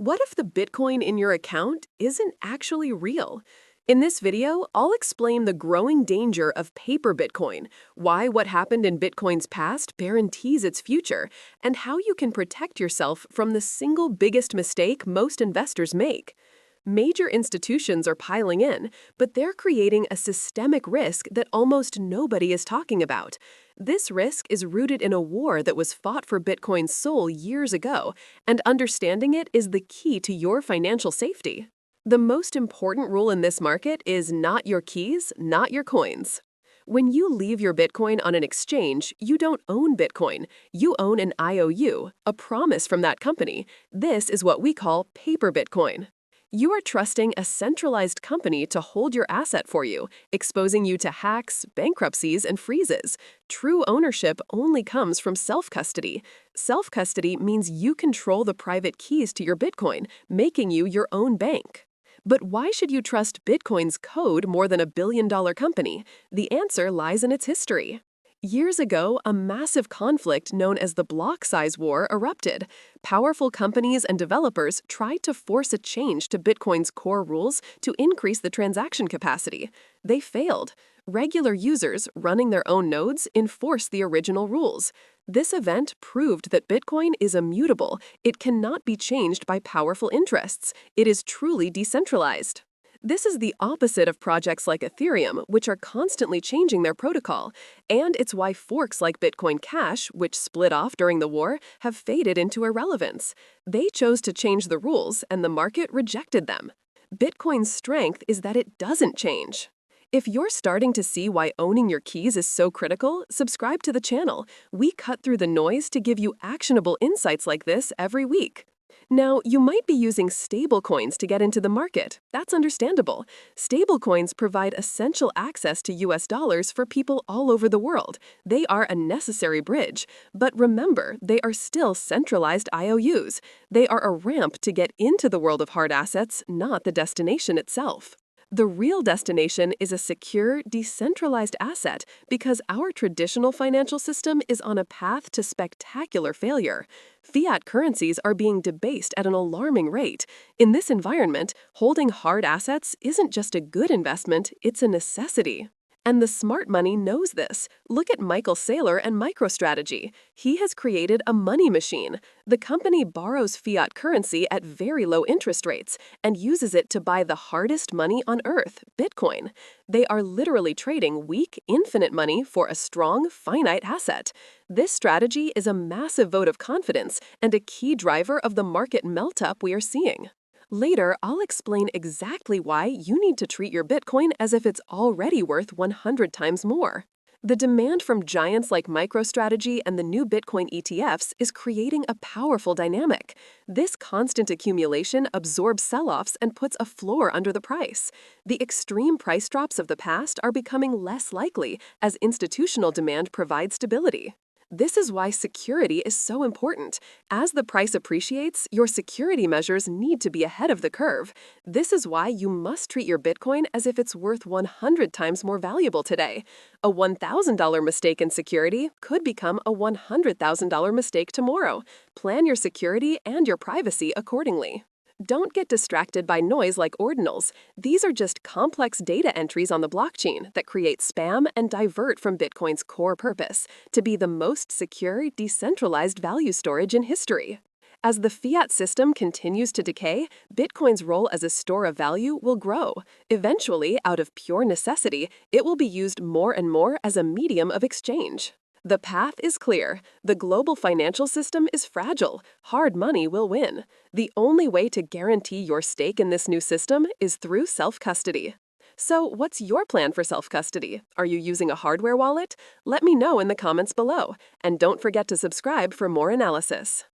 What if the Bitcoin in your account isn't actually real? In this video, I'll explain the growing danger of paper Bitcoin, why what happened in Bitcoin's past guarantees its future, and how you can protect yourself from the single biggest mistake most investors make. Major institutions are piling in, but they're creating a systemic risk that almost nobody is talking about. This risk is rooted in a war that was fought for Bitcoin's soul years ago, and understanding it is the key to your financial safety. The most important rule in this market is not your keys, not your coins. When you leave your Bitcoin on an exchange, you don't own Bitcoin. You own an IOU, a promise from that company. This is what we call paper Bitcoin. You are trusting a centralized company to hold your asset for you, exposing you to hacks, bankruptcies, and freezes. True ownership only comes from self-custody. Self-custody means you control the private keys to your Bitcoin, making you your own bank. But why should you trust Bitcoin's code more than a billion-dollar company? The answer lies in its history. Years ago, a massive conflict known as the block size war erupted. Powerful companies and developers tried to force a change to Bitcoin's core rules to increase the transaction capacity. They failed. Regular users running their own nodes enforced the original rules. This event proved that Bitcoin is immutable. It cannot be changed by powerful interests. It is truly decentralized. This is the opposite of projects like Ethereum, which are constantly changing their protocol, and it's why forks like Bitcoin Cash, which split off during the war, have faded into irrelevance. They chose to change the rules, and the market rejected them. Bitcoin's strength is that it doesn't change. If you're starting to see why owning your keys is so critical, subscribe to the channel. We cut through the noise to give you actionable insights like this every week. Now, you might be using stablecoins to get into the market. That's understandable. Stablecoins provide essential access to US dollars for people all over the world. They are a necessary bridge. But remember, they are still centralized IOUs. They are a ramp to get into the world of hard assets, not the destination itself. The real destination is a secure, decentralized asset because our traditional financial system is on a path to spectacular failure. Fiat currencies are being debased at an alarming rate. In this environment, holding hard assets isn't just a good investment, it's a necessity. And the smart money knows this. Look at Michael Saylor and MicroStrategy. He has created a money machine. The company borrows fiat currency at very low interest rates and uses it to buy the hardest money on earth, Bitcoin. They are literally trading weak, infinite money for a strong, finite asset. This strategy is a massive vote of confidence and a key driver of the market melt-up we are seeing. Later, I'll explain exactly why you need to treat your Bitcoin as if it's already worth 100 times more. The demand from giants like MicroStrategy and the new Bitcoin ETFs is creating a powerful dynamic. This constant accumulation absorbs sell-offs and puts a floor under the price. The extreme price drops of the past are becoming less likely as institutional demand provides stability. This is why security is so important. As the price appreciates, your security measures need to be ahead of the curve. This is why you must treat your Bitcoin as if it's worth 100 times more valuable today. A $1,000 mistake in security could become a $100,000 mistake tomorrow. Plan your security and your privacy accordingly. Don't get distracted by noise like ordinals. These are just complex data entries on the blockchain that create spam and divert from Bitcoin's core purpose, to be the most secure, decentralized value storage in history. As the fiat system continues to decay, Bitcoin's role as a store of value will grow. Eventually, out of pure necessity, it will be used more and more as a medium of exchange. The path is clear. The global financial system is fragile. Hard money will win. The only way to guarantee your stake in this new system is through self-custody. So, what's your plan for self-custody? Are you using a hardware wallet? Let me know in the comments below. And don't forget to subscribe for more analysis.